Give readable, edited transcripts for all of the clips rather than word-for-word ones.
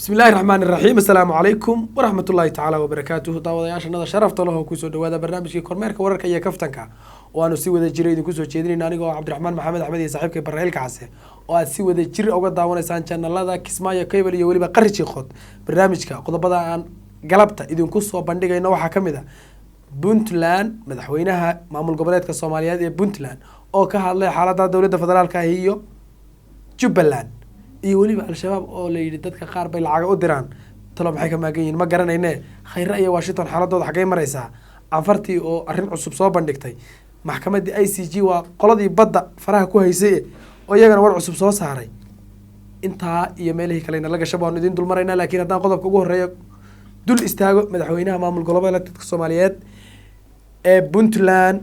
بسم الله الرحمن الرحيم السلام عليكم ورحمة الله تعالى وبركاته داودayashana sharafta leh oo ku soo dhawaada barnaamijkii kormeerka wararka iyo kaftanka oo aanu si wada jir idinku soo jeedinayna anigoo Cabdiraxmaan Maxamed Axmed iyo saaxiibkay Barreelka Case oo aad si wada jir uga daawanaysaan channelada Kismaayo Cable iyo waliba Qarrichi Qod barnaamijka qodobada aan galabta idinku soo bandhigayno waxa kamid ah Puntland madaxweynaha maamul goboleedka Soomaaliyeed ee Puntland oo ka hadlay xaaladda dawladda federaalka iyo Jubbaland iyo waliba al-shabaab oo leeyay dadka qaar bay lacag u diraan talo maxay ka maagan yihiin ma garanayne khayra iyo Washington xaaladooda xagee maraysaa anfartii oo arrin cusub soo bandhigtay maxkamadda ICJ waa qoladii badda faraha ku haysay oo iyagana war cusub soo saaray inta iyo meelihii kale laga shabaano idin dul marayna laakiin haddaan qodobka ugu horeeyo dul istaago madaxweynaha maamul goboleedka Soomaaliyeed ee Puntland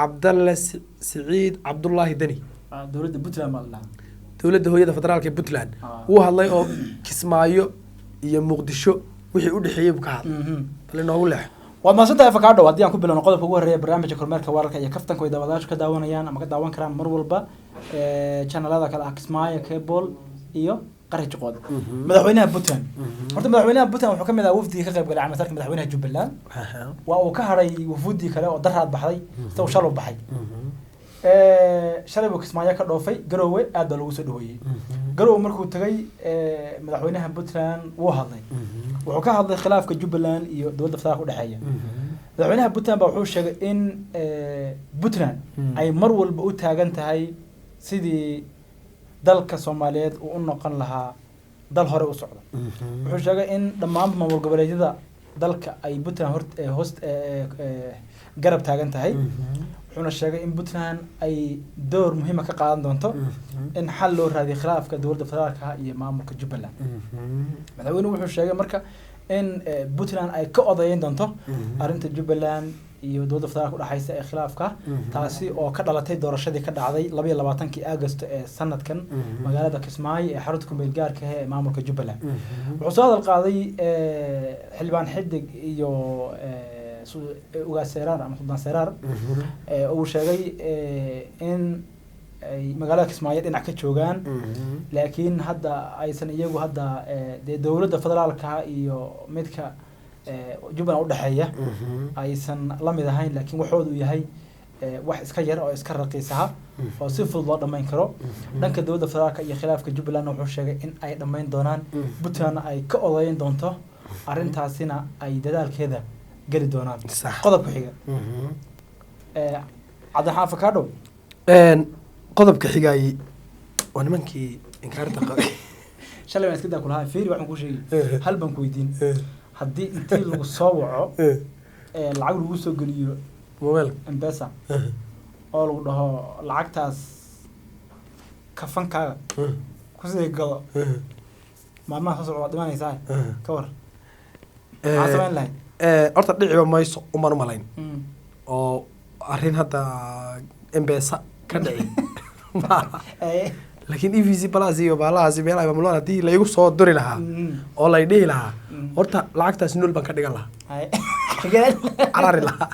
Abdalla Saciid Abdullahi Dani dawladda Puntland ma laha dawladda hooyada federaalka Puntland uu hadlay oo Kismaayo iyo Muqdisho wixii u dhaxeeyay ka hadlay bal inoo leex waa maasanta avocado hadii aan ku bilowno qodobka ugu horeeya barnaamijka kormeerka wararka iyo kaftanka way daawadayaashu ka daawanayaan ama ka daawan karaan mar walba channelada kala Kismaayo Cable iyo Qarrichi Qod madaxweynaha Puntland horta madaxweynaha Puntland wuxuu kamid ahaa wafdiga ka qayb galay caafimaadka madaxweynaha Jubbaland waa uu ka haray wafdi kale oo daraad baxday soo shalo baxay shalay buu Kismaayo ka dhoofay Garowe aad baa lagu soo dhaweeyay Garowe markuu tagay madaxweynaha Puntland wuu hadlay wuxuu ka hadlay khilaafka Jubbaland iyo dawladda federaalka u dhaxeeya madaxweynaha Puntland baa wuxuu sheegay in Puntland ay mar walba u taagan tahay sidii dalka Soomaaliyeed uu u noqon lahaa dal hore u socdo wuxuu sheegay in dhammaan maamul goboleedyada dalka ay Puntland host garab taagan tahay wuxuuna sheegay in Puntland ay door muhiim ah ka qaadan doonto in xal loo raadiyo khilaafka dawladda federaalka iyo maamulka Jubbaland madaxweynuhu wuxuu sheegay marka in Puntland ay ka odayn doonto arinta Jubbaland iyo dawladda federaalka u dhaxaysa ee khilaafka taasi oo ka dhalatay doorashadii ka dhacday 22 August ee sanadkan magaalada Kismaayo ee xarunta kumeel gaarka ah ee maamulka Jubbaland wuxuu soo hadal qaaday xildhibaan xidig iyo ugaaseraar ama xubaan seraar oo sheegay in ay magaalada Kismaayo dhinac ka joogaan laakiin hadda aysan iyagu hadda dawladda federaalka iyo midka Jubbaland u dhaxeeya aysan la mid ahayn laakiin waxoodu yahay wax iska yar oo iska raqiis ah oo si fudud loo dhameyn karo dhanka dawladda federaalka iyo khilaafka Jubbaland wuxuu sheegay in ay dhameyn doonaan Puntland ay ka odayn doonto arintaasina ay dadaalkeeda gali doonaan qodobka xiga Cabdiraxmaan Avocado qodobka xigay waa nimankii inkaarta qabay shalay waan iska daa kulahay fiiri waxaan ku sheegay hal baan ku weydiin haddii intii lagu soo waco lacag lagu soo geliyo mobile M-Pesa oo lagu dhaho lacagtaas kafankaaga ku sii gado maalmaha soo socda dhimanaysaa ka war maxaa lahayd horta dhiciba mayso uma malayn oo arrin hadda M-Pesa ka dhici laakiin EVC Plus iyo baalahaasi meel ay mamnuuc hadii la igu soo duri lahaa oo la idhi lahaa horta lacagtaas nul baan ka dhigan lahaa carari lahaa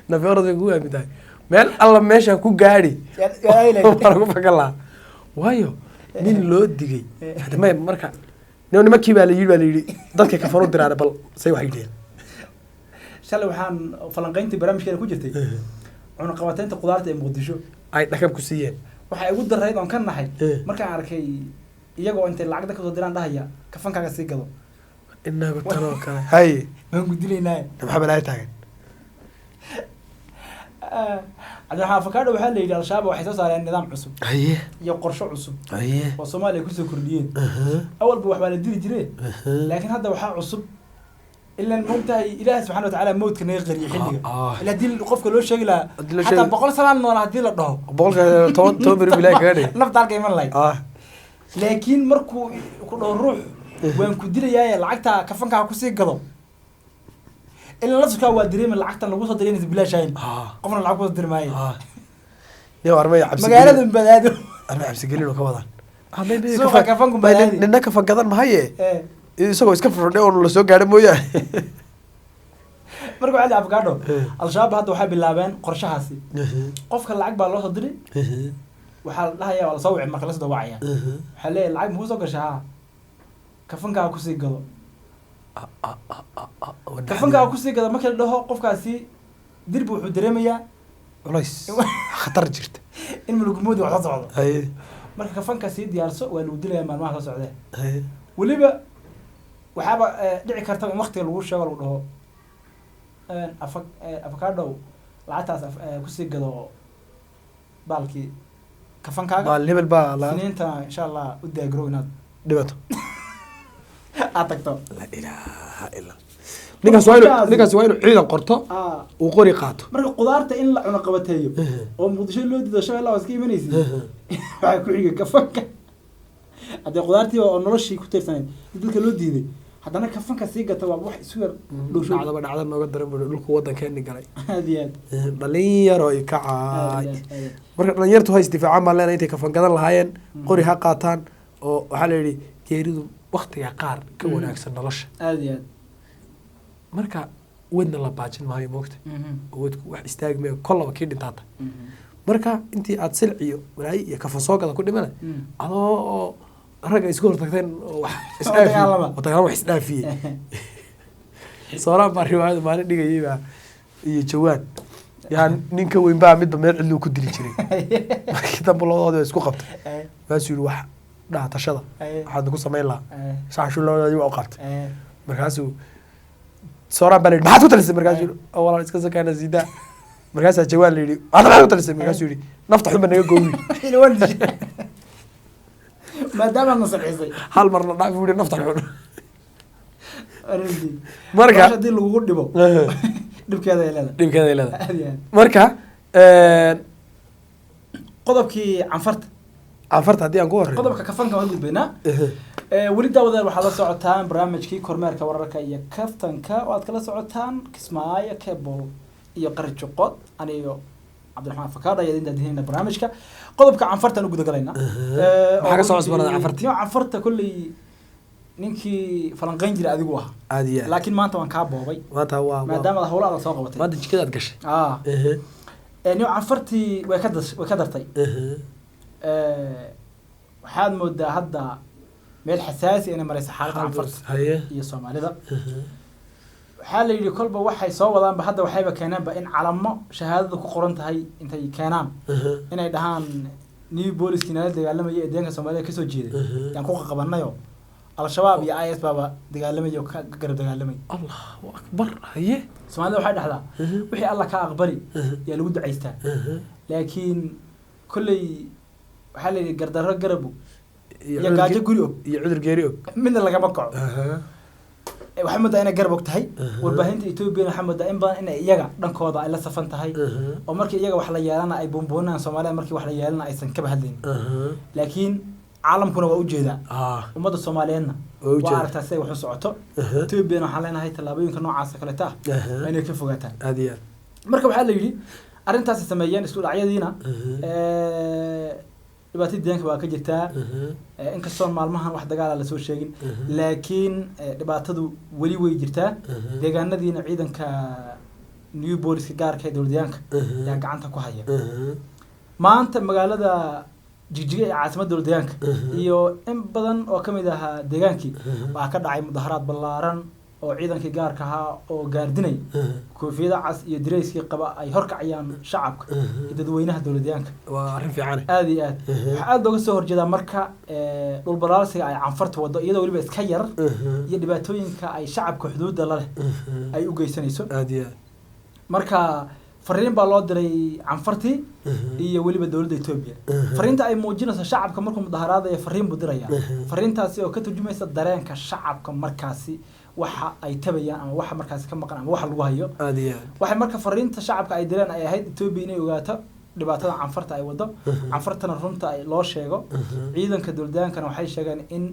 nafeerada ugu aamintahay meel alla meesha ku gaari lagu fakan lahaa waayo nin loo digay hadda marka nimankii baa la yidhi dadka ka faru diraan bal say wax yidheen shalay waxaan falanqayntii barnaamijkeena ku jirtay cuna qabateynta qudaarta ee Muqdisho ay dhakab ku siiyeen waxa ugu dareyd on ka nahay markaan arkay iyagoo intay lacag ka soo diraan dhahaya kafankaaga sii gado inagu talo kale hay waan gudileynaa maxaa balaay taagan Cabdiraxmaan Avocado waxa la yiraahdaa al-shabaab waxay soo saareen nidaam cusub haye iyo qorshe cusub haye oo Soomaaliya ku soo kordhiyeen awalba wax baa la diri jiray laakiin hadda waxa cusub إلا الموتى إله سبحانه وتعالى موت كنا يغري حلقة إلا دي القف كله شيء لا حتى بقول سلام ولا هدي له ده بقول توبر بلاي كذي نفط على كيمان لاي لكن مركو كله روح وين كدير يا العقتة كفن كعكسي قضوا إلا نفسك هو دريم العقتة اللي وصل دريم بلا شيء قفنا العقتة دريم هاي يا أرمي عبس مقالة بلادو أرمي عبس قليل وكذا سوق كفنكم بلادي لأنك كفن كذا ما هي isagoo iska furdhay oo la soo gaaray mooyaan markuu cali Avocado al-shabaab hadda waxay bilaabeen qorshahaasi qofka lacag baa loo soo diray waxaa la dhahayaa wala soo wicin marka la soo wacaya waxa leeyahay lacag ma soo gashaa kafankaa kusii gado kafankaa kusii gado markii la dhaho qofkaasi dirbi wuxuu dareemayaa culays khatar jirta in malugmoodi wax la socdo haye marka kafanka sii diyaarso waa lagu dilayaa maalmaha ka socdee haye weliba waxaaba dhici karta in waqtiga lagu sheego lagu dhaho avocado lacagtaas kusii gado baalkii kafankaaga maal hebel baa la siniinta insha allah u diyaargarow inaad dhibato aad tagto la ilaaha illa ninkaas waa inuu ciidan qorto uu qori qaato marka qudaarta in la cuno qabateeyo oo muqdisho loo diido shabeellaha waa iska imanaysa waxaa ku xiga kafanka haddii qudaartii oo noloshii ku tiirsanayd dadka loo diiday haddana kafanka sii gata waa wax isu yar dhacda nooga daran buu dhulku waddankeeni galay aad iyo aad dhalinyaro ay kacaay marka dhalinyartu ha isdifaacaan baan leenahay intay kafan gadan lahaayeen qori ha qaataan oo waxaa la yidhi geeridu waktiga qaar ka wanaagsan nolosha aad iyo aad marka wadna la baajin maayo moogta wadku wax istaagi maayo kollaba kii dhintaata marka intii aad silciyo walaayi iyo kafan soo gada ku dhimana adoo ragga isku hortagteen wax isdhaafiye wax isdhaafiyey sooraan baa riwaayada maalin dhigayay baa iyo jawaan yaa nin ka weyn baa midba meel cidluu ku dili jiray markii dambe labadoodii isku qabtay maasuu yihi wax dhaatashada waxaad ku samayn lahaa saashu labadoodii waa u qabtay markaasuu sooraan baa la yidhi maxaad ku talisay markaasuu yihi walaal iska sakaana zidaa markaasaa jawaan la yidhi hadda maxaad ku talisay markaasuu yihi nafta xunba naga goowi maadaama nasixisay hal marna dhaaf buu yihi nafta xun marka haddii lagugu dhibo dhibkeeda ay leedahay marka qodobkii canfarta haddii aan ku horreeyo qodobka kafanka waan gudbaynaa weli daawadayaal waxaad la socotaan barnaamijkii kormeerka wararka iyo kaftanka oo aad kala socotaan Kismaayo Cable iyo Qarjoqod aniyo Cabdiraxmaan Fakaada ayaa idin daadinayna barnaamijka qodobka canfarta aan u guda galaynaa maxaa ka soo cusbanada canfarta kulley ninkii falanqayn jiray adigu ah aadiya laakiin maanta waan kaa boobay maanta waa maadaama hawlaha aad soo qabatay maanta jikada aad gashay niyo canfartii way ka dartay waxaad moodaa hadda meel xasaasi inay maraysa xaaladda canfarta iyo soomaalida waxaa la yidhi kolba waxay soo wadaanba hadda waxayba keeneenba in calamo shahaadada ku qoran tahay intay keenaan inay dhahaan new booliskii nala dagaalamaya ee deegaanka soomaalida kasoo jeeday yaan ku qaqabanayo al-shabaab iyo is baaba dagaalamaya oo ka garab dagaalamay allahu akbar haye soomaalida waxay dhahdaa wixii alla ka aqbali yaa lagu ducaystaa laakiin kolley waxaa la yidhi gardarro garabu iyo gaajo guri og iyo cudur geeri og midna lagama kaco waxay moodaa inay garab og tahay warbaahinta Ethiopia waxay moodaa in badan inay iyaga dhankooda ay la safan tahay oo markii iyaga wax la yeelana ay buunbuunaan Soomaaliya markii wax la yeelana aysan ka bahadlayn laakiin caalamkuna waa u jeedaa ummadda Soomaaliyeedna waa aragtaa si ay wax u socoto Ethiopia waxaan leenahay tallaabooyinka noocaas kale taa inay ka fogaataan aadiya marka waxaa la yidhi arrintaas sameeyeen isku dhacyadiina dhibaatada deegaanka waa ka jirtaa inkastoo maalmahan wax dagaal la soo sheegin laakiin dhibaatadu weli way jirtaa deegaanadiina ciidanka new booliska gaarka ee dowladyaanka yaa gacanta ku haya maanta magaalada jigjiga ee caasimadda dowladyaanka iyo in badan oo ka mid ahaa deegaankii waxaa ka dhacay mudaharaad ballaaran oo ciidankii gaarka ahaa oo gaardinay koofiyada cas iyo direyskii qaba ay horkacayaan shacabka iyo dadweynaha dowladyaanka waa arrin fiican aad iyo aad waxaa aad looga soo horjeedaa marka dhul balaalsiga ay canfarta wado iyadoo weliba iska yar iyo dhibaatooyinka ay shacabka xuduudda la leh ay u geysanayso aad iyo aad marka fariin baa loo diray canfartii iyo weliba dowladda Ethiopia fariinta ay muujinayso shacabka markuu mudaharaadayo fariin buu diraya fariintaasi oo ka turjumaysa dareenka shacabka markaasi waxa ay tabayaan ama waxa markaasi ka maqan ama waxa lagu hayo aadiya waxay marka fariinta shacabka ay direen ay ahayd Ethiopia inay ogaato dhibaatada canfarta ay wado canfartana runta ay loo sheego ciidanka dowladaankana waxay sheegeen in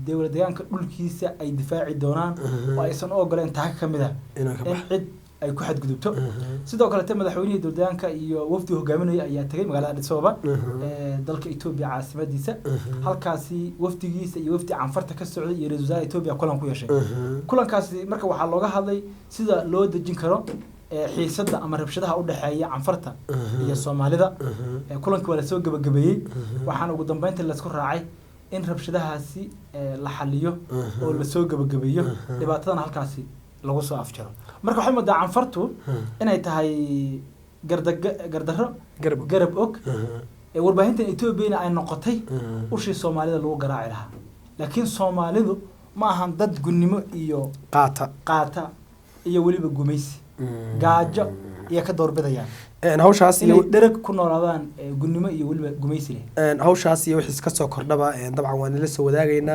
dowladyaanka dhulkiisa ay difaaci doonaan oo aysan u ogoleen taag ka mid ah in cid ay ku xadgudubto sidoo kale madaxweynihii dowladyaanka iyo wafdi hogaaminaya ayaa tagay magaalada Addis Ababa dalka Ethiopia caasimadiisa halkaasi wafdigiisa iyo wafdi canfarta ka socday iyo ra'iisul wasaaraha Ethiopia kulan ku yeeshay kulankaasi marka waxaa looga hadlay sida loo dejin karo xiisadda ama rabshadaha u dhaxeeya canfarta iyo Soomaalida kulankii waa la soo gabagabeeyay waxaan ugu dambeyntii la isku raacay in rabshadahaasi la xaliyo oo la soo gabagabeeyo dhibaatadan halkaasi lagu soo afjaro marka waxay moodaa canfartu inay tahay gardarro garab og warbaahintan Ethiopia ay noqotay ushii Soomaalida lagu garaaci lahaa laakiin Soomaalidu ma ahan dad gunnimo iyo qaata iyo waliba gumaysi gaajo iyo ka doorbidayaan hawshaas iyo dhereg ku noolaadaan gunnimo iyo waliba gumaysi hawshaas iyo wixii ka soo kordhaba dabcan waan la soo wadaagaynaa